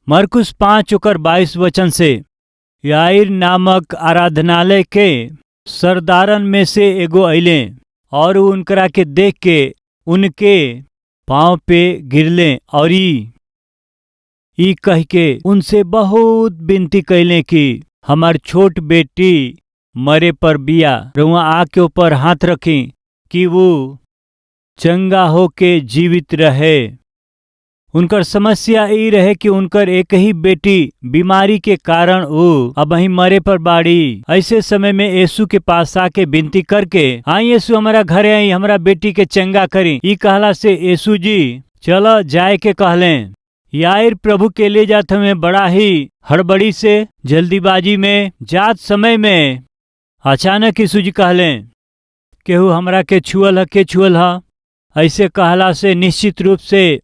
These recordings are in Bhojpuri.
मरकुस 5:22 से। याईर नामक आराधनालय के सरदारन में से एगो अइले और उनकरा के देख के उनके पाँव पे गिरले और ई कह के उनसे बहुत विनती कैले कि हमार छोट बेटी मरे पर बिया, रउआ आके ऊपर हाथ रखी कि वो चंगा हो के जीवित रहे। उनकर समस्या ई रहे कि उनकर एक ही बेटी बीमारी के कारण वो अब ही मरे पर बाड़ी। ऐसे समय में यीशु के पास आके विनती करके, आई यीशु हमारा घरे आई, हमारा बेटी के चंगा करी। ई कहला से यीशु जी चलो जाए के कहले। याईर प्रभु के ले जात हमें बड़ा ही हड़बड़ी से, जल्दीबाजी में जात समय में अचानक यीशु जी कहले, केहू हमरा के छुअल ह, के छुअल ह। ऐसे कहला से निश्चित रूप से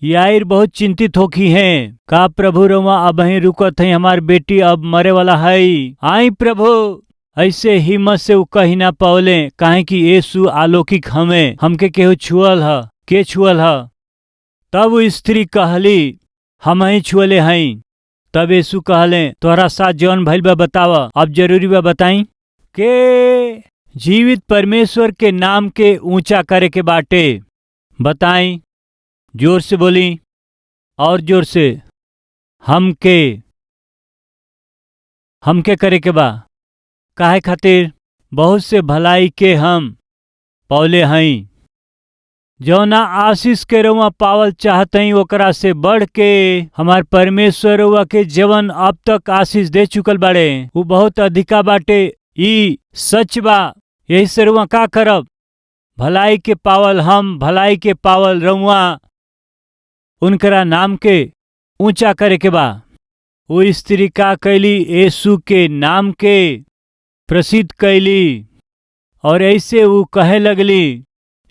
याईर बहुत चिंतित होखी हैं। का प्रभु रउआ अब ही रुकत है, हमार बेटी अब मरे वाला है। आई प्रभु। ऐसे हिम्मत से वो कही ना पावले, काहे कि यीशु अलौकिक हमें, हमके केहू छुअल ह, के छुअल ह। तब वो स्त्री कहली, हम ही छुअले हई। तब यीशु कहले, तोहरा साथ जौन भइल बा बतावा। अब जरूरी बा बताई के जीवित परमेश्वर के नाम के ऊंचा करे के बाटे। बताई, जोर से बोली और जोर से। हमके करे के बा। काहे खातिर? बहुत से भलाई के हम पौले हई। जौना आशीष के रउआ पावल चाहतई ओकरा से बढ़ के हमार परमेश्वर रउआ के जवन अब तक आशीष दे चुकल बाड़े वो बहुत अधिका बाटे। ई सच बा। यही से रउआ का करब? भलाई के पावल हम, भलाई के पावल रउआ, उनकरा नाम के ऊंचा करे के बा। वो स्त्री का कैली? यीशु के नाम के प्रसिद्ध कैली और ऐसे वो कहे लगली,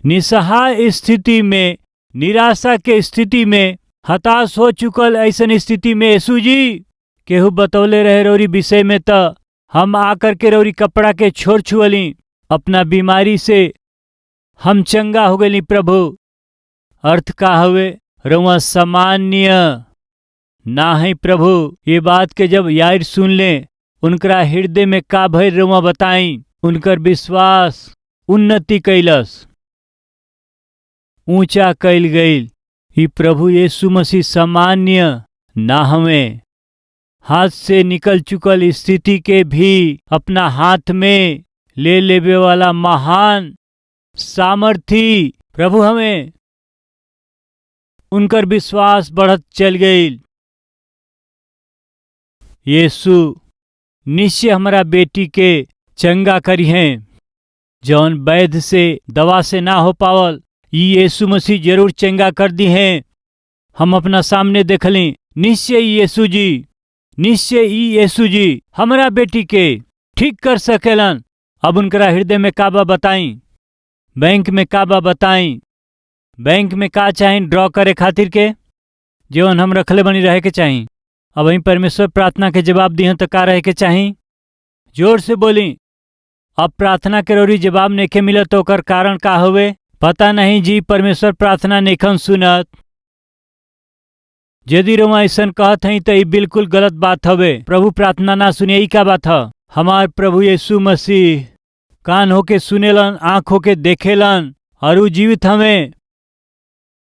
निसहाय स्थिति में, निराशा के स्थिति में, हताश हो चुकल ऐसन स्थिति में यीशु जी केहू बतौले रहे रौरी विषय में, त हम आकर के रौरी कपड़ा के छोड़ छुअली, अपना बीमारी से हम चंगा हो गई प्रभु। अर्थ का हवे? रउआ सामान्य ना है प्रभु। ये बात के जब याईर सुन ले, उनकरा हृदय में का भइल रउआ बताई। उनकर विश्वास उन्नति कैलस, ऊंचा कैल गईल। ई प्रभु यीशु मसीह सामान्य ना हमें, हाथ से निकल चुकल स्थिति के भी अपना हाथ में ले लेवे वाला महान सामर्थी प्रभु हमें। उनकर विश्वास बढ़त चल गईल। यीशु निश्चय हमारा बेटी के चंगा करी हैं। जौन वैद्य से, दवा से ना हो पावल, ये यीशु मसीह जरूर चंगा कर दी हैं। हम अपना सामने देखली, निश्चय यीशु जी, निश्चय यीशु जी हमारा बेटी के ठीक कर सकेलन। अब उनकरा हृदय में काबा बताई, बैंक में काबा बताई। बैंक में का चाही? ड्रॉ करे खातिर के जौन हम रखले बनी रहे के चाही। अब वहीं परमेश्वर प्रार्थना के जवाब दिहन तो का रहे के चाही? जोर से बोली। अब प्रार्थना के रौरी जवाब नेखे मिलत तो ओकर कारण का हुए? पता नहीं जी, परमेश्वर प्रार्थना नेखन सुनत। यदि रउआ ऐसन कहत हई तो ये बिल्कुल गलत बात हवे। प्रभु प्रार्थना ना सुने, ई का बात ह? हमार प्रभु यीशु मसीह कान होके सुनेलन, आँख होके देखेलन और वो जीवित हमें।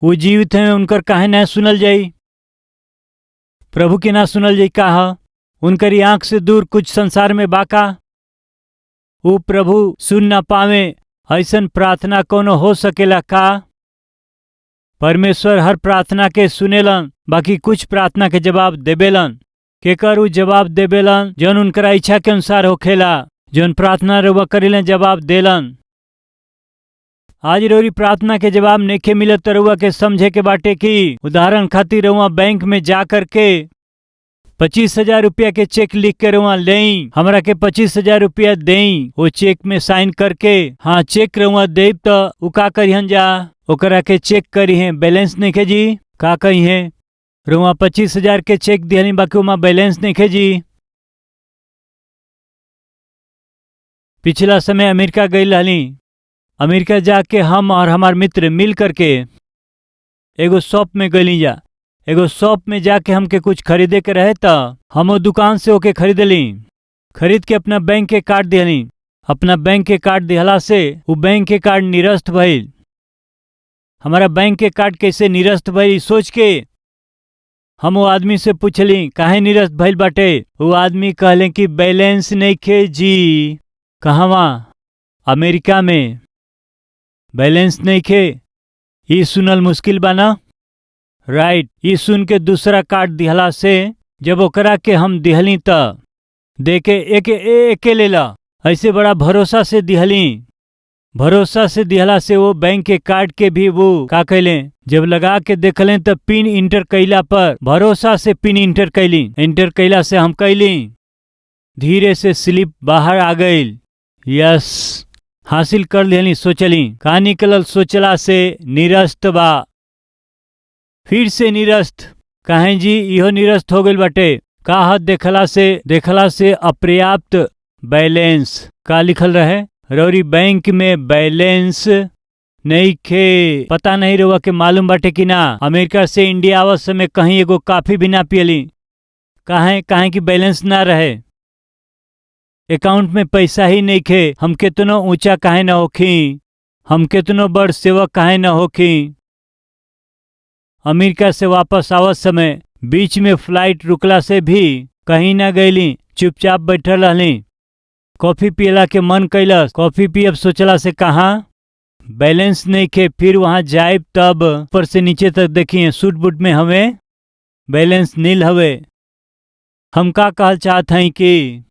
वो जीवित हमें, उनकर काहे ना सुनल जाई? प्रभु के ना सुनल जाई का ह? उनकरी आँख से दूर कुछ संसार में बाका? वो प्रभु सुन ना पावे ऐसन प्रार्थना कोनो हो सकेला का? परमेश्वर हर प्रार्थना के सुनेलन, बाकी कुछ प्रार्थना के जवाब देबेलन। केकर उ जवाब देबेलन? जौन उनकरा इच्छा के अनुसार होखेला। जौन प्रार्थना रउआ करेलन जवाब देलन। आज रउरी प्रार्थना के जवाब नेखे मिलत तो रउआ के समझे के बाटे कि उदाहरण खातिर रउआ बैंक में जा करके 25,000 रुपया के चेक लिख के रउआ लेई, हमरा के 25,000 रुपया देई। वो चेक में साइन करके, हाँ चेक रउआ देब तो उ का करिहन जा? ओकरा के चेक करी है, बैलेंस नइखे जी। का कही है? रउआ 25,000 के चेक दिहनी, बाकी उमा बैलेंस नइखे जी। पिछला समय अमेरिका गई रहली। अमेरिका जाके हम और हमार मित्र मिल करके एगो शॉप में गली जा। एगो शॉप में जाके हमके कुछ खरीदे के रहे त हम वो दुकान से ओके खरीदली। खरीद के अपना बैंक के कार्ड दिहली। अपना बैंक के कार्ड दिहला से वो बैंक के कार्ड निरस्त भइल। हमारा बैंक के कार्ड कैसे निरस्त भइल सोच के हम वो आदमी से पूछली काहे निरस्त भइल बाटे। वो आदमी कहले कि बैलेंस नइखे जी। कहवा? अमेरिका में बैलेंस नइखे। ई सुनल मुश्किल बा ना? राइट। ई सुन के दूसरा कार्ड दिहला से जब ओकरा के हम दिहली त देके एके लेला। ऐसे बड़ा भरोसा से दिहली। भरोसा से दिहला से वो बैंक के कार्ड के भी वो का कैले जब लगा के देखलें तो पिन इंटर कैला पर भरोसा से पिन इंटर कैली। इंटर कैला से हम कैली धीरे से स्लिप बाहर आ गई। यस हासिल कर लेनी। सोचली का निकलल सोचला से निरस्त बा। फिर से निरस्त काहे जी? इहो निरस्त हो गइल बाटे। का हद देखला से अपर्याप्त बैलेंस का लिखल रहे। रौरी बैंक में बैलेंस नहीं खे। पता नहीं रहुआ के मालूम बाटे कि ना अमेरिका से इंडिया आवत समय कहीं एगो काफी भी ना पियली। काहे कि बैलेंस ना रहे। अकाउंट में पैसा ही नहीं खे। हम कितनो ऊंचा काहे ना होखी। हम कितनो बड़ सेवक काहे ना होखी। अमेरिका से वापस आवत समय बीच में फ्लाइट रुकला से भी कहीं ना गईली। चुपचाप बैठल रहली। कॉफी पियला के मन कैलस। कॉफी पियब सोचला से कहाँ बैलेंस नहीं खे। फिर वहां जाए तब ऊपर से नीचे तक देखिए सूट बूट में हमें बैलेंस नील हवे। हम का कहल चाहत हई कि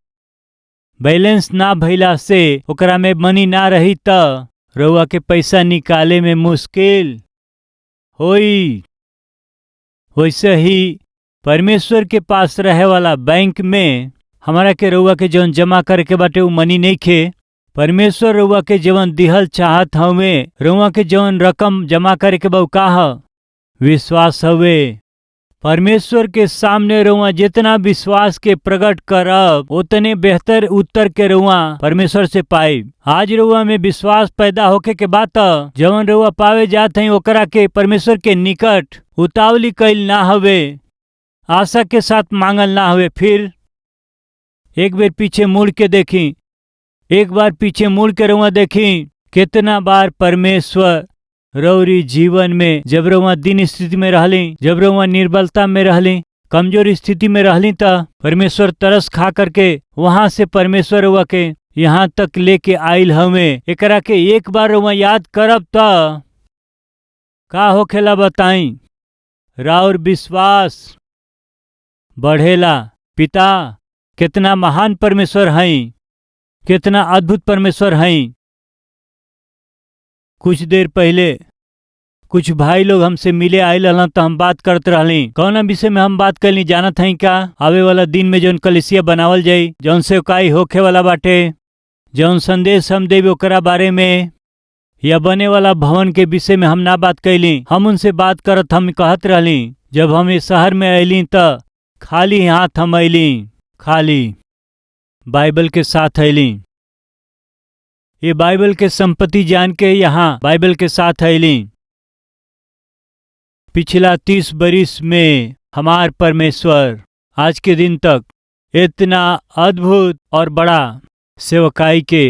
बैलेंस ना भइला से ओकरा में मनी ना रही त रउआ के पैसा निकाले में मुश्किल होई। वैसे ही परमेश्वर के पास रहे वाला बैंक में हमारा के रउआ के जवन जमा करे के बाटे उ मनी नहीं खे। परमेश्वर रउआ के जवन दिहल चाहत हवे रउआ के जवन रकम जमा करे के बा उ का ह? विश्वास हवे। परमेश्वर के सामने रउआ जितना विश्वास के प्रकट करब उतने बेहतर उत्तर के रउआ परमेश्वर से पाई। आज रउआ में विश्वास पैदा होके के बात जवन रउआ पावे जात हई ओकरा के परमेश्वर के निकट उतावली कैल ना हवे। आशा के साथ मांगल ना हवे। फिर एक बार पीछे मुड़ के देखी। एक बार पीछे मुड़ के रउआ देखी कितना बार परमेश्वर रउरी जीवन में जब रउआ दिन स्थिति में रहली, जब रउआ निर्बलता में रहली, कमजोर स्थिति में रहली त परमेश्वर तरस खा करके वहां से परमेश्वर रउआ के यहाँ तक लेके आइल हवे। एकरा के एक बार रउआ याद करब त का होखेला बताई। राउर विश्वास बढ़ेला। पिता कितना महान परमेश्वर हई, कितना अद्भुत परमेश्वर हई। कुछ देर पहले कुछ भाई लोग हमसे मिले आयल रहलन तो हम बात करते रहली। कौन विषय में हम बात करनी जानत हई का? आवे वाला दिन में जौन कलिसिया बनावल जाई, जौन से काई होखे वाला बाटे, जौन संदेश हम देवे ओकरा बारे में, या बने वाला भवन के विषय में हम ना बात कैली। हम उनसे बात करत हम कहत रहली जब हम इस शहर में अली त खाली हाथ हम अली, खाली बाइबल के साथ अली। ये बाइबल के संपत्ति जान के यहाँ बाइबल के साथ अली। पिछला 30 बरिस में हमार परमेश्वर आज के दिन तक इतना अद्भुत और बड़ा सेवकाई के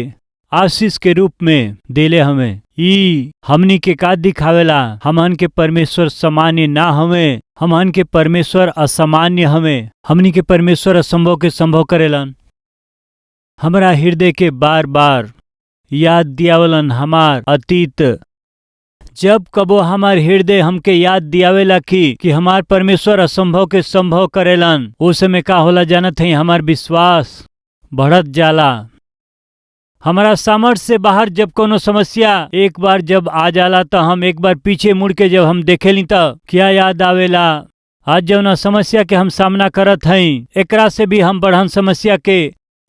आशीष के रूप में देले हमें। ई हमनी के का दिखावेला हमन के परमेश्वर सामान्य ना हमें, हमन के परमेश्वर असामान्य हमें। हमनी के परमेश्वर असंभव के संभव करेलन। हमरा हृदय के बार बार याद दियावलन हमार अतीत। जब कबो हमार हृदय हमके याद दियावेला कि हमार परमेश्वर असंभव के संभव करेलन, उस समय का होला जानत हई? हमार विश्वास बढ़त जाला। हमारा सामर्थ्य से बाहर जब कोनो समस्या एक बार जब आ जाला तो हम एक बार पीछे मुड़ के जब हम देखेली तो क्या याद आवेला? आज जौना समस्या के हम सामना करत हई एकरा से भी हम बढ़न समस्या के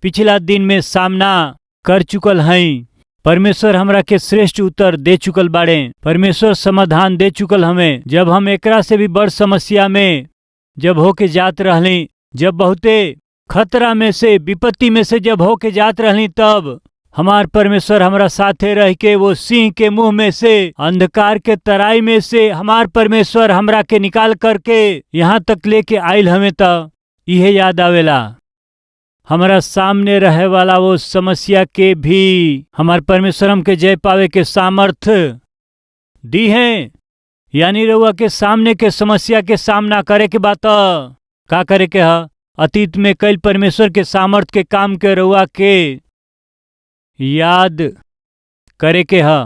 पिछला दिन में सामना कर चुकल हई। परमेश्वर हमरा के श्रेष्ठ उत्तर दे चुकल बाड़े। परमेश्वर समाधान दे चुकल हमें। जब हम एकरा से भी बड़ समस्या में जब होके जात रहली, जब बहुते खतरा में से विपत्ति में से जब होके जात रहली, तब हमार परमेश्वर हमरा साथे रह के वो सिंह के मुंह में से, अंधकार के तराई में से हमार परमेश्वर हमरा के निकाल करके यहाँ तक लेके आइल हमें त इहे याद आवेला। हमारा सामने रहे वाला वो समस्या के भी हमार परमेश्वर हमके जय पावे के सामर्थ दी है। यानी रउआ के सामने के समस्या के सामना करे के बात का करे के ह? अतीत में कई परमेश्वर के सामर्थ के काम के रउआ के याद करे के ह।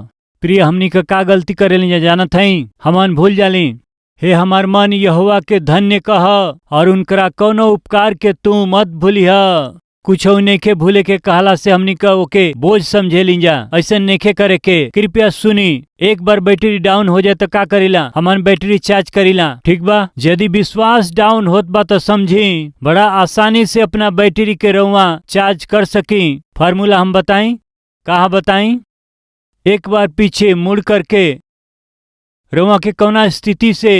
प्रिय, हमनी का गलती करेली जानत हई? हमन भूल जाली। हे हमार मन यहोवा के धन्य कह और उनकरा कौनो उपकार के तू मत भूलिह। कुछ नइखे भूले के कहला से हमनी का ओके बोझ समझे लीजा, ऐसा नइखे करे के। कृपया सुनी, एक बार बैटरी डाउन हो जाए तो का करीला? हमन बैटरी चार्ज करीला, ठीक बा? यदि विश्वास डाउन होत बा तो समझी बड़ा आसानी से अपना बैटरी के रउआ चार्ज कर सकी। फार्मूला हम बताई, कहा बताई? एक बार पीछे मुड़ करके रउआ के कौना स्थिति से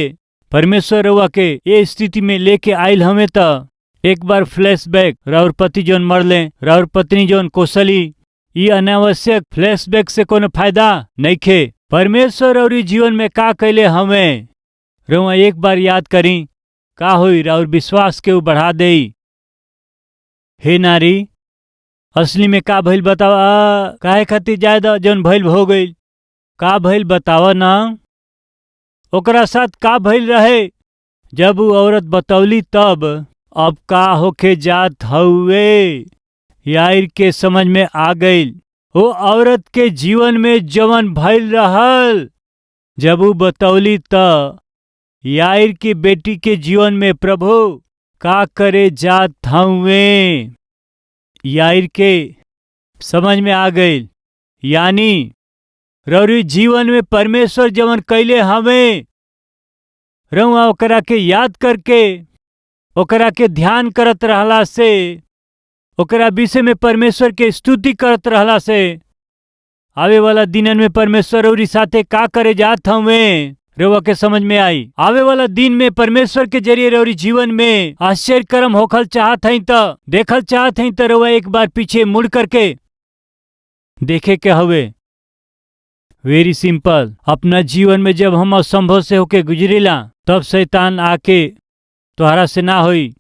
परमेश्वर रउआ के ये स्थिति में लेके आइल हमें त एक बार फ्लैशबैक। राउर पति जोन मरले, राउर पत्नी जोन कोसली, ये अनावश्यक फ्लैशबैक से कोनो फायदा नइखे। परमेश्वर और जीवन में का कैले हमें रउआ एक बार याद करी, का होई? राउर विश्वास के बढ़ा देई। हे नारी, असली में का भइल बतावा? काहे खातिर ज्यादा जोन भइल हो गइल? का भइल बतावा ना? ओकरा साथ का भइल रहे जब वो औरत बतौली तब? अब का होके जात हउवे यार के समझ में आ गइल। वो औरत के जीवन में जवन भइल रहल जब वो बतौली त यार की बेटी के जीवन में प्रभु का करे जात हउवे यार के समझ में आ गइल। यानी रउरी जीवन में परमेश्वर जवन कैले हमें रउआ ओकरा के याद करके ओकरा के ध्यान करत रहला से, ओकरा विषय में परमेश्वर के स्तुति करत रहला से आवे वाला दिनन में परमेश्वर और साथे का करे जात हमें रउआ के समझ में आई। आवे वाला दिन में परमेश्वर के जरिए रउरी जीवन में आश्चर्य कर्म होखल चाहत हई त, देखल चाहत हई त रउआ एक बार पीछे मुड़ करके देखे के हवे। Very simple. अपना जीवन में जब हम असंभव से होके गुजरेला तब शैतान आके तोहरा से ना होई,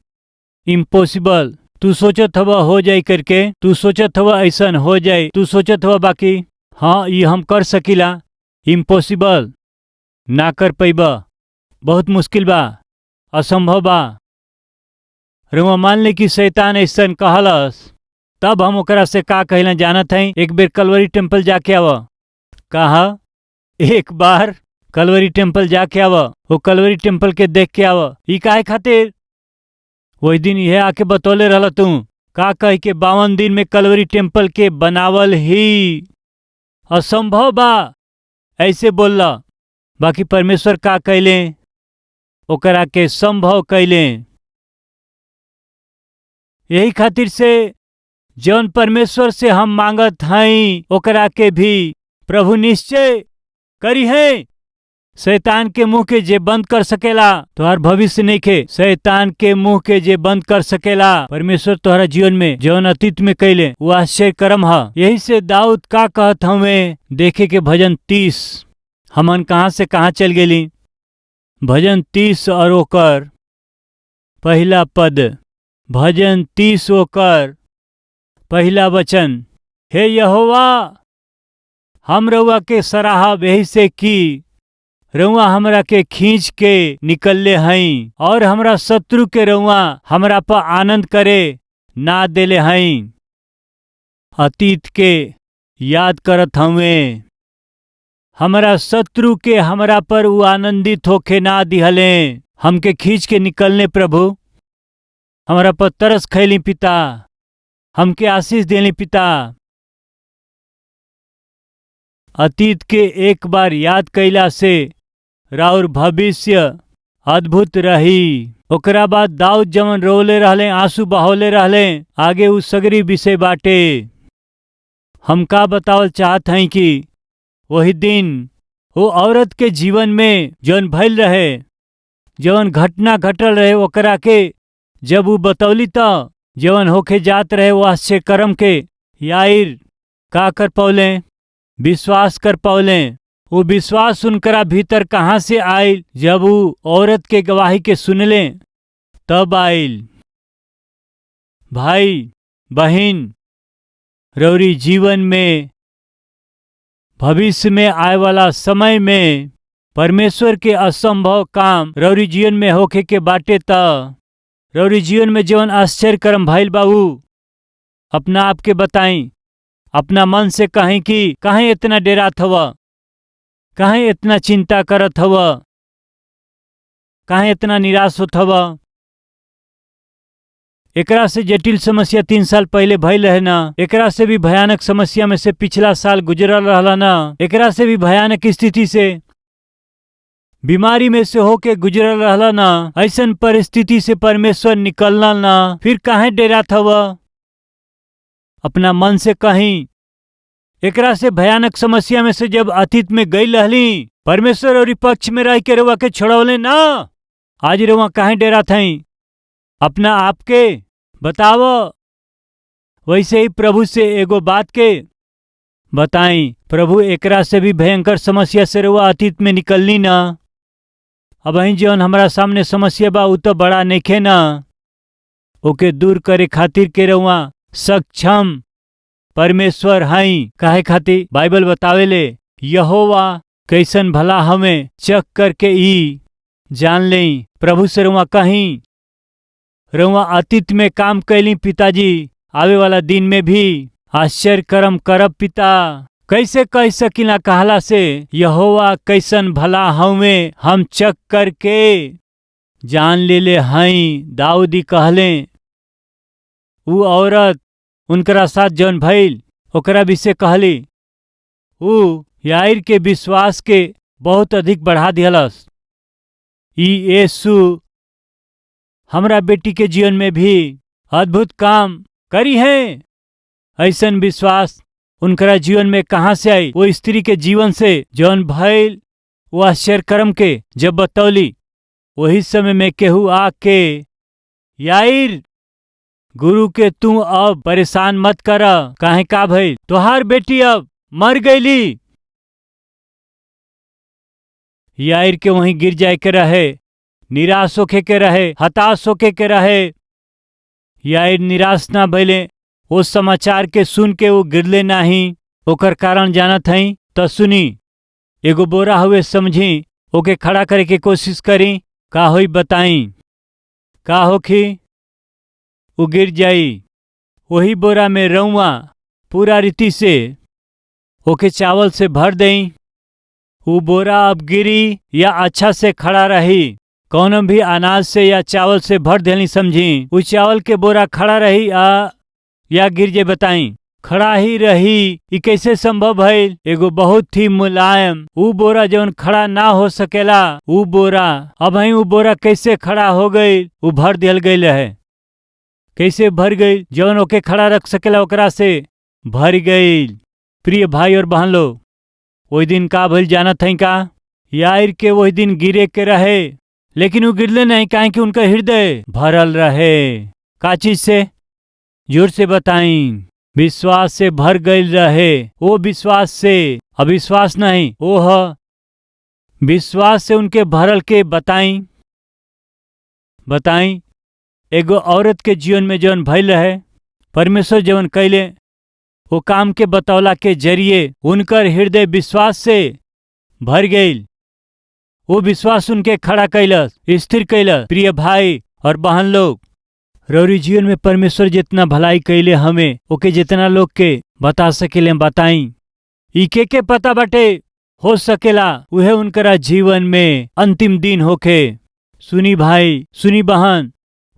इम्पॉसिबल। तू सोचत हवा हो जाई करके, तू सोचत हवा ऐसन हो जाई, तू सोचत हवा बाकी हाँ ये हम कर सकीला। इम्पॉसिबल, ना कर पैबा, बहुत मुश्किल बा, असंभव बा। रउआ मान ले कि शैतान ऐसन कहलस तब हम ओकरा से का कहला जानत हई? एक बेर कलवरी टेम्पल जाके आवा। कहा? एक बार कलवरी टेम्पल जाके आवा, वो कलवरी टेम्पल के देख के आवा। ई काहे खातिर? वही दिन यह आके बतौले रहला तू का कह के 52 दिन में कलवरी टेम्पल के बनावल ही असंभव बा, ऐसे बोलला। बाकी परमेश्वर का कैले? ओकरा के संभव कैले। यही खातिर से जौन परमेश्वर से हम मांगत हई ओकरा के भी प्रभु निश्चय करी है। शैतान के मुंह के जे बंद कर सकेला तोहर भविष्य नहीं खे। शैतान के मुंह के जे बंद कर सकेला परमेश्वर तोहरा जीवन में जौन अतीत में कैले वो आश्चर्य कर्म है। यही से दाऊद का कहत हमें देखे के भजन 30 हमन कहाँ से कहाँ चल गेली। भजन 30 और ओकर पहला पद, भजन 30 ओकर पहला वचन। हे यहोवा, हम रउआ के सराहा वही से की रउआ हमरा के खींच के निकलले हई और हमरा शत्रु के रउआ हमरा पर आनंद करे ना देले हई। अतीत के याद करत हमें हमरा शत्रु के हमरा पर वो आनंदित होके ना दिहले, हमके खींच के निकलने प्रभु। हमरा पर तरस खैली पिता, हमके आशीष देली पिता। अतीत के एक बार याद कैला से राउर भविष्य अद्भुत रही। ओकरा बाद दाऊद जवन रोले रहले, आंसू बहौले रहले, आगे उस सगरी विषय बाटे। हम का बतावल चाहत हई कि वही दिन वो औरत के जीवन में जौन भइल रहे, जवन घटना घटल रहे ओकरा के जब वो बतौली त जवन होके जात रहे वो आश्चर्य कर्म के यार का कर पौले? विश्वास कर पौले। वो विश्वास उनकरा भीतर कहाँ से आयल? जब वो औरत के गवाही के सुनले तब आयल। भाई बहन, रौरी जीवन में भविष्य में आए वाला समय में परमेश्वर के असंभव काम रौरी जीवन में होखे के बाटे त रौरी जीवन में जीवन आश्चर्य कर्म भइल बाबू। अपना आप के बताई, अपना मन से कहीं कि कहीं इतना डेरात हवा, कहीं इतना चिंता करत हवा, कहीं इतना निराश होत हवा। एकरा से जटिल समस्या 3 साल पहले भइल है ना, एकरा से भी भयानक समस्या में से पिछला साल गुजरल रहला ना, एकरा से भी भयानक स्थिति से बीमारी में से होके गुजरल रहला ना। ऐसन परिस्थिति से परमेश्वर निकलना ना, फिर काहे डेरात हवा? अपना मन से कहीं एकरा से भयानक समस्या में से जब अतीत में गई रहली, परमेश्वर और पक्ष में रह के रवा के छोड़वले ना, आज रवा काहे डेरात हई? अपना आप के बताव। वैसे ही प्रभु से एगो बात के बताई, प्रभु एकरा से भी भयंकर समस्या से रवा अतीत में निकलनी ना। अब ही जौन हमारा सामने समस्या बा उ तो बड़ा नइखे ना, ओके दूर करे खातिर के रवा सक्षम परमेश्वर हई। काहे खातिर? बाइबल बतावेले यहोवा कैसन भला हमें चेक करके ई जान लें। प्रभु से रवा कहीं रवा अतीत में काम कैली पिताजी, आवे वाला दिन में भी आश्चर्य कर्म करब पिता। कैसे कह सकिला कहला से यहोवा कैसन भला हमें हम चेक करके जान लेले हई। दाऊदी कहले ऊ औरत उनकरा साथ जौन भइल ओकरा विषय कहली, ऊ याईर के विश्वास के बहुत अधिक बढ़ा दिहलस। ई यीशु हमरा बेटी के जीवन में भी अद्भुत काम करी है। ऐसन विश्वास उनकरा जीवन में कहाँ से आई? वो स्त्री के जीवन से जौन भइल वो आश्चर्य कर्म के जब बतौली, वही समय में केहू आके याईर गुरु के तू अब परेशान मत कर, काहे का भइल? तोहार बेटी अब मर गईली। याईर के वहीं गिर जाए के रहे, निराश होके के रहे, हताश होके के रहे। याईर निराश ना भइले। वो समाचार के सुन के वो गिरले नाही। ओकर कारण जानत हई त सुनी। एगो बोरा हुए समझी, ओके खड़ा करे के कोशिश करी, का होई बताई? का होखी? वो गिर जाई। वही बोरा में रउआ पूरा रीति से ओके चावल से भर देई। वो बोरा अब गिरी या अच्छा से खड़ा रही? कौनो भी अनाज से या चावल से भर देनी समझी। उस चावल के बोरा खड़ा रही या गिर जे बताई? खड़ा ही रही। ई कैसे संभव भइल? एगो बहुत ही मुलायम ऊ बोरा जौन खड़ा ना हो सकेला, ऊ बोरा अब ही ऊ बोरा कैसे खड़ा हो गई? ऊ भर दियल गई है। कैसे भर गई? जौन ओके खड़ा रख सकेला ओकरा से भर गई। प्रिय भाई और बहन लोग, वही दिन का भइल जानत हई का? याईर के वही दिन गिरे के रहे, लेकिन वो गिरले नहीं, काहे कि उनका हृदय भरल रहे। का चीज से? जोर से बताई। विश्वास से भर गई रहे। वो विश्वास से, अविश्वास नहीं, वो विश्वास से उनके भरल के बताई। एगो औरत के जीवन में जौन भइल रहे, परमेश्वर जौन कैले वो काम के बतौला के जरिए उनकर हृदय विश्वास से भर गईल। वो विश्वास उनके खड़ा कैलस, स्थिर कैलस। प्रिय भाई और बहन लोग, रौरी जीवन में परमेश्वर जितना भलाई कैले हमें ओके जितना लोग के बता सकेले बताई। ई के पता बाटे हो सकेला उहे उनकरा जीवन में अंतिम दिन होखे। सुनी भाई, सुनी बहन,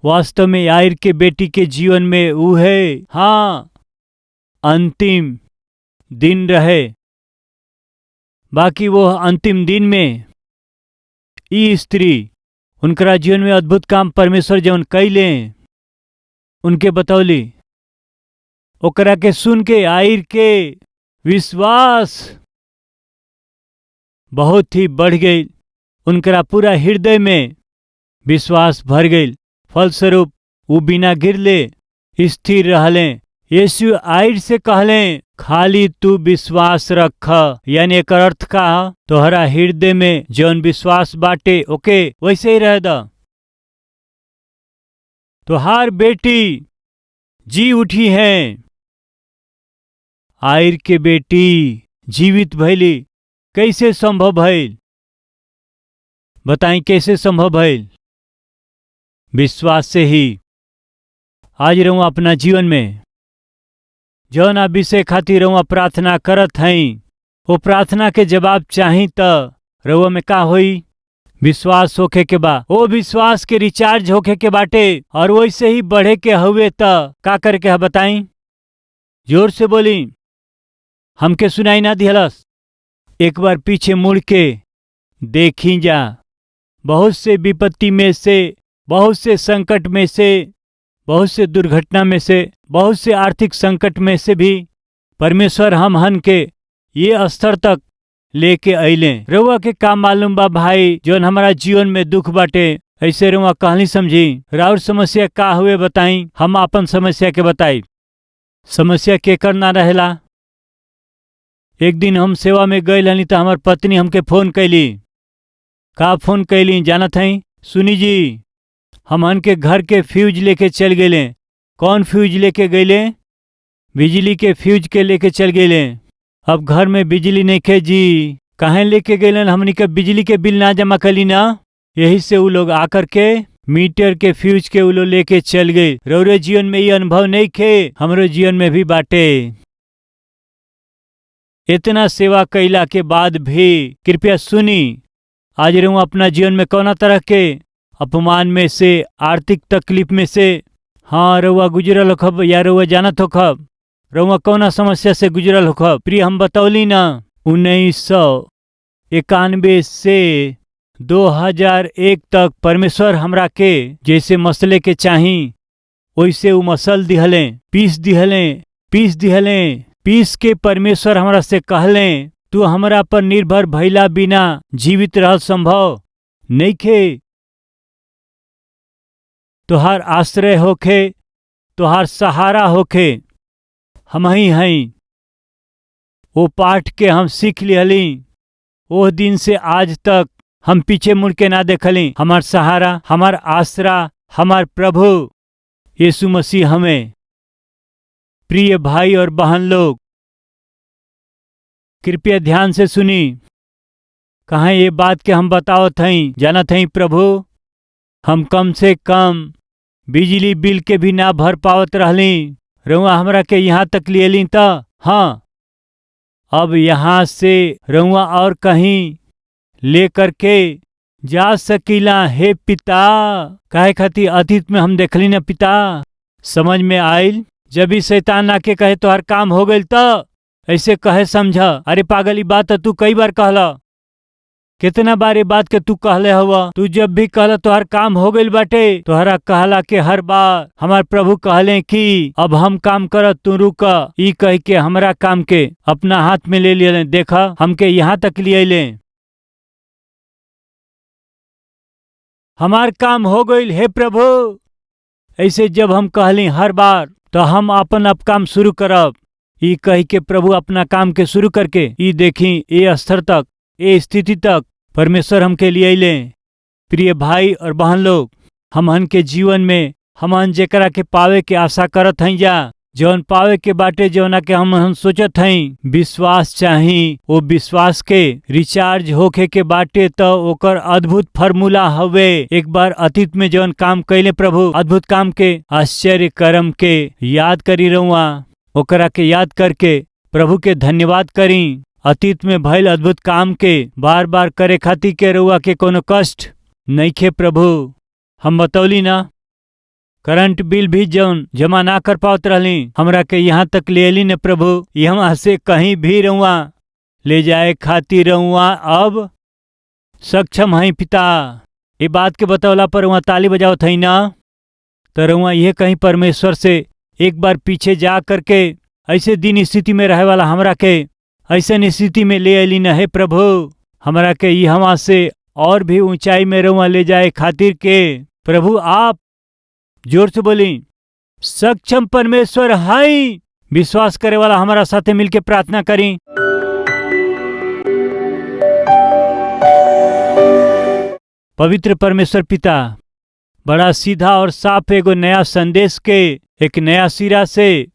वास्तव में याईर के बेटी के जीवन में उहे अंतिम दिन रहे। बाकी वो अंतिम दिन में ई स्त्री उनकरा जीवन में अद्भुत काम परमेश्वर जौन कैले उनके बतौली। ओकरा के सुन के याईर के विश्वास बहुत ही बढ़ गई। उनकरा पूरा हृदय में विश्वास भर गई। फलस्वरूप वो बिना गिरले स्थिर रहले, यीशु आइर से कहले खाली तू विश्वास रख, यानी एक अर्थ का तोहरा हृदय में जौन विश्वास बाटे ओके वैसे ही रह द। तोहार बेटी जी उठी है। आइर के बेटी जीवित भइली। कैसे संभव भइल? बताई कैसे संभव भइल? विश्वास से ही। आज रहूं अपना जीवन में जौन आप विषय खातिर रहुआ प्रार्थना करत हई, वो प्रार्थना के जवाब चाही त रहुआ में का होई? विश्वास होखे के बा। वो विश्वास के रिचार्ज होखे के बाटे और वैसे ही बढ़े के हुए त का करे के है बताई? जोर से बोली, हमके सुनाई ना दिहलस। एक बार पीछे मुड़ के देखी जा। बहुत से विपत्ति में से, बहुत से संकट में से, बहुत से दुर्घटना में से, बहुत से आर्थिक संकट में से भी परमेश्वर हम हन के ये स्तर तक लेके अइले। रउआ के का मालूम बा भाई जौन हमारा जीवन में दुख बाटे, ऐसे रउआ कहानी समझी। राउर समस्या का हुए बताई, हम अपन समस्या के बताई। समस्या केकर ना रहेला। एक दिन हम सेवा में गए हनी तो हमार पत्नी हमके फोन कैली। का फोन कैली जानत हई? सुनी जी, हमन के घर के फ्यूज लेके चल गए। कौन फ्यूज लेके गए? बिजली के फ्यूज के लेके चल गए। अब घर में बिजली नहीं खे जी। कहाँ लेके गए? हमनी के बिजली के बिल ना जमा कली ना, यही से वो लोग आकर के मीटर के फ्यूज के वो लोग लेके चल गए। रौरे जीवन में ये अनुभव नहीं खे, हमरो जीवन में भी बाटे। इतना सेवा कैला के बाद भी कृपया सुनी, आज रहूं अपना जीवन में कौना तरह के अपमान में से, आर्थिक तकलीफ में से हाँ रउआ गुजरल होखब या रउआ जानत होखब। रउआ कौना समस्या से गुजरल होखब? प्रिय हम बतौली ना 1991 से 2001 तक परमेश्वर हमरा के जैसे मसले के चाही वैसे वो मसल दिहले, पीस दिहले, पीस दिहले। पीस के परमेश्वर हमरा से कहले तू हमरा पर निर्भर भइला बिना जीवित रहल संभव नइखे। तोहार आश्रय होखे, तोहार सहारा होखे हम ही हई। वो पाठ के हम सीख लिहली। वो दिन से आज तक हम पीछे मुड़ के ना देखली। हमार सहारा, हमार आसरा, हमार प्रभु यीशु मसीह हमें। प्रिय भाई और बहन लोग, कृपया ध्यान से सुनी। कहाँ ये बात के हम बतावत हई जानत हई? प्रभु हम कम से कम बिजली बिल के भी ना भर पावत रहली। रउआ हमरा के यहाँ तक लियली त हाँ, अब यहाँ से रउआ और कहीं ले करके जा सकीला। हे पिता, काहे खातिर अतीत में हम देखली ना पिता। समझ में आइल जब भी शैतान आके कहे तोहर काम हो गइल त ऐसे कहे समझा। अरे पागल, ई बात तू कई बार कहला। कितना बार ये बात के तू कहले हवा। तू जब भी कहला तोहर काम हो गइल बाटे, तोहरा कहला के हर बार हमार प्रभु कहले कि अब हम काम करत तू रुका। ई कह के हमरा काम के अपना हाथ में ले लिए। देखा हमके यहाँ तक लिए। हमार काम हो गइल हे प्रभु। ऐसे जब हम कहली हर बार तो हम अपन अब काम शुरू करब। ई कह के प्रभु अपना काम के शुरू करके ई देखी ये स्तर तक, ये स्थिति तक परमेश्वर हमके लिए अइले। प्रिय भाई और बहन लोग, हमन के जीवन में हमन जेकरा के पावे के आशा करत हई जा, जौन पावे के बाटे जौना के हम सोचत हई, विश्वास चाही। वो विश्वास के रिचार्ज होखे के बाटे तो ओकर अद्भुत फार्मूला हवे। एक बार अतीत में जौन काम कैले प्रभु, अद्भुत काम के, आश्चर्य कर्म के याद करी रहुआ। ओकरा के याद करके प्रभु के धन्यवाद करी। अतीत में भइल अद्भुत काम के बार बार करे खातिर के रउआ के कोनो कष्ट नइखे प्रभु। हम बतौली ना, करंट बिल भी जौन जमा ना कर पावत रहली, हमरा के यहाँ तक ले अली ने प्रभु। यहाँ से कहीं भी रउआ ले जाए खातिर रउआ अब सक्षम हई पिता। ये बात के बतौला पर रउआ ताली बजावत हई ना, तो रउआ यह कहीं परमेश्वर से एक बार पीछे जा करके ऐसे दिन स्थिति में रहे वाला हमरा के ऐसे स्थिति में ले अली न है प्रभु। हमरा के यहाँ से और भी ऊंचाई में रउआ ले जाए खातिर के प्रभु आप जोर से बोली सक्षम परमेश्वर हाई। विश्वास करे वाला हमारा साथे मिलके प्रार्थना करी। पवित्र परमेश्वर पिता, बड़ा सीधा और साफ एगो नया संदेश के एक नया सिरा से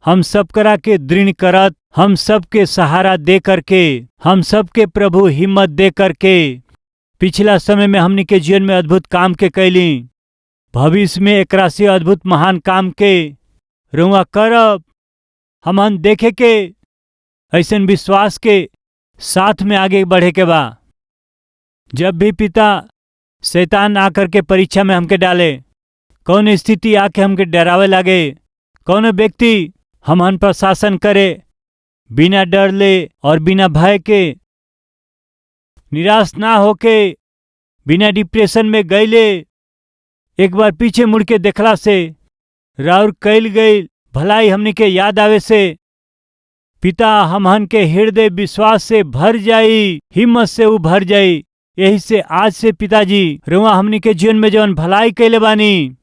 हम सब करा के दृढ़ करत, हम सब के सहारा दे करके, हम सब के प्रभु हिम्मत दे करके पिछला समय में हमनी के जीवन में अद्भुत काम के कैली, भविष्य में एक राशि अद्भुत महान काम के रुआ करब। हमन देखे के ऐसन विश्वास के साथ में आगे बढ़े के बा। जब भी पिता शैतान आकर के परीक्षा में हमके डाले, कौन स्थिति आके हमके डरावे लागे, कौन व्यक्ति हमन पर शासन करे, बिना डर ले और बिना भय के, निराश ना होके, बिना डिप्रेशन में गईले, एक बार पीछे मुड़ के देखला से राउर कैल गई भलाई हमनी के याद आवे से पिता हमहन के हृदय विश्वास से भर जाई, हिम्मत से उ भर जाई। यही से आज से पिताजी रुआ हमनी के जीवन में जौन भलाई कैले बानी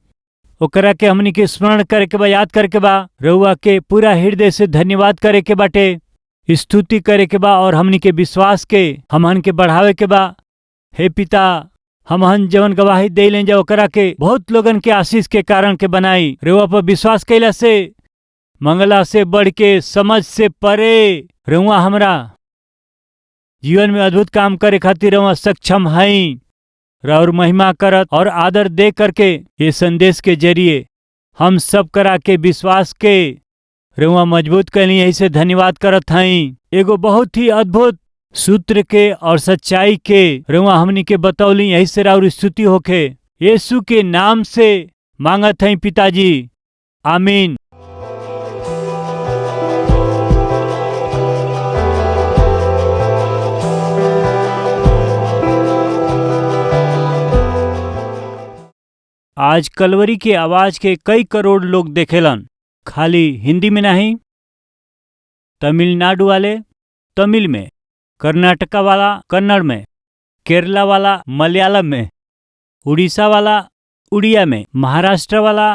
ओकरा के हमनी के स्मरण करे के बा, याद करे के बा, रुआ के पूरा हृदय से धन्यवाद करे के बाटे, स्तुति करे के बा और हमनी के विश्वास के हमहन के बढ़ावे के बा। हे पिता, हमहन जवन गवाही दे लें जा ओकरा के बहुत लोगन के आशीष के कारण के बनाई। रुआ पर विश्वास कैला से मंगला से बढ़ के, समझ से परे रुआ हमरा जीवन में अद्भुत काम करे खातिर रुआ सक्षम हई। और महिमा करत और आदर दे करके ये संदेश के जरिए हम सब करा के विश्वास के रुआ मजबूत कैली। यही से धन्यवाद करत हई। एगो बहुत ही अद्भुत सूत्र के और सच्चाई के रुआ हमनी के बतौली। यही से राउर स्तुति होखे, यीशु के नाम से मांगत हई पिताजी, आमीन। आज कलवरी के आवाज के कई करोड़ लोग देखेलन, खाली हिंदी में नहीं, तमिलनाडु वाले तमिल में, कर्नाटका वाला कन्नड़ में, केरला वाला मलयालम में, उड़ीसा वाला उड़िया में, महाराष्ट्र वाला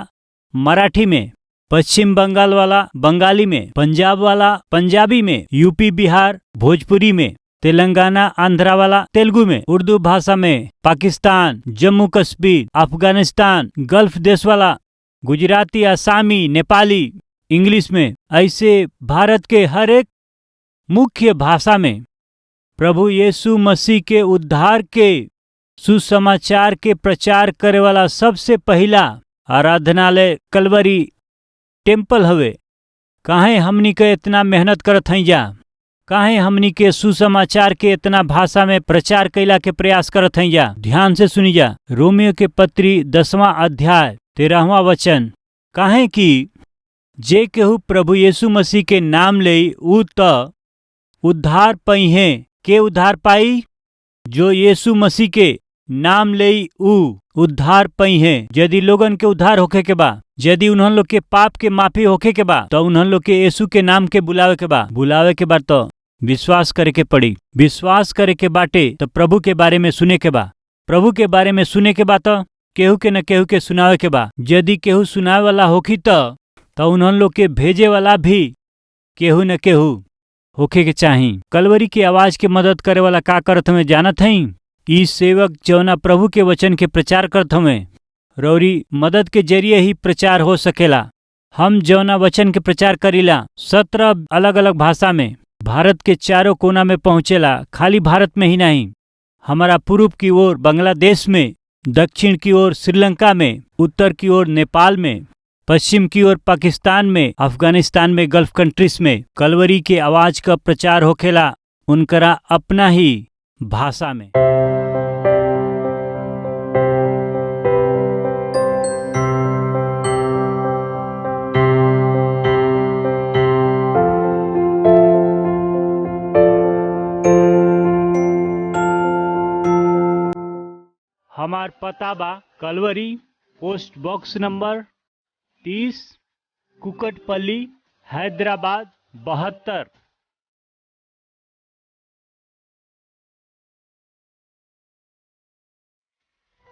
मराठी में, पश्चिम बंगाल वाला बंगाली में, पंजाब वाला पंजाबी में, यूपी बिहार भोजपुरी में, तेलंगाना आंध्रा वाला तेलुगु में, उर्दू भाषा में, पाकिस्तान, जम्मू कश्मीर, अफगानिस्तान, गल्फ देश वाला गुजराती, आसामी, नेपाली, इंग्लिश में, ऐसे भारत के हर एक मुख्य भाषा में प्रभु यीशु मसीह के उद्धार के सुसमाचार के प्रचार करे वाला सबसे पहला आराधनालय कलवरी टेम्पल हवे। काहे हमनी के इतना मेहनत करत हई जा, काहे हमनी के सुसमाचार के इतना भाषा में प्रचार कैला के प्रयास करत हई जा। ध्यान से सुनी जा, रोमियो के पत्री 10वां अध्याय 13वां वचन, काहे कि जे केहू प्रभु यीशु मसीह के नाम लेई ऊ त उद्धार पाई है। के उद्धार पाई? जो यीशु मसीह के नाम लेई ऊ उद्धार पाई है। यदि लोगन के उद्धार होखे के बा, यदि उन्हन लोग के पाप के माफी होखे के बा, तो उन्हन लोग के यीशु के नाम के बुलावे के बा। बुलावे के बा तो विश्वास करे के पड़ी। विश्वास करे के बाटे तो प्रभु के बारे में सुने के बा। प्रभु के बारे में सुने के बा तो केहू के न केहू के सुनावे के बा। यदि केहू सुनावे वाला होखी तो उन्हन लोग के भेजे वाला भी केहू न केहू होखे के चाही। कलवरी की आवाज के मदद करे वाला का करत हमें जानत हई? ई सेवक जौना प्रभु के वचन के प्रचार करत हमें, रौरी मदद के जरिए ही प्रचार हो सकेला। हम जौना वचन के प्रचार करीला 17 अलग अलग भाषा में भारत के चारों कोना में पहुँचेला। खाली भारत में ही नहीं, हमारा पूर्व की ओर बांग्लादेश में, दक्षिण की ओर श्रीलंका में, उत्तर की ओर नेपाल में, पश्चिम की ओर पाकिस्तान में, अफगानिस्तान में, गल्फ कंट्रीज में कलवरी के आवाज का प्रचार होखेला उनकरा अपना ही भाषा में। हमार पता बा Calvary, post box number 30, Kukatpally, Hyderabad 72।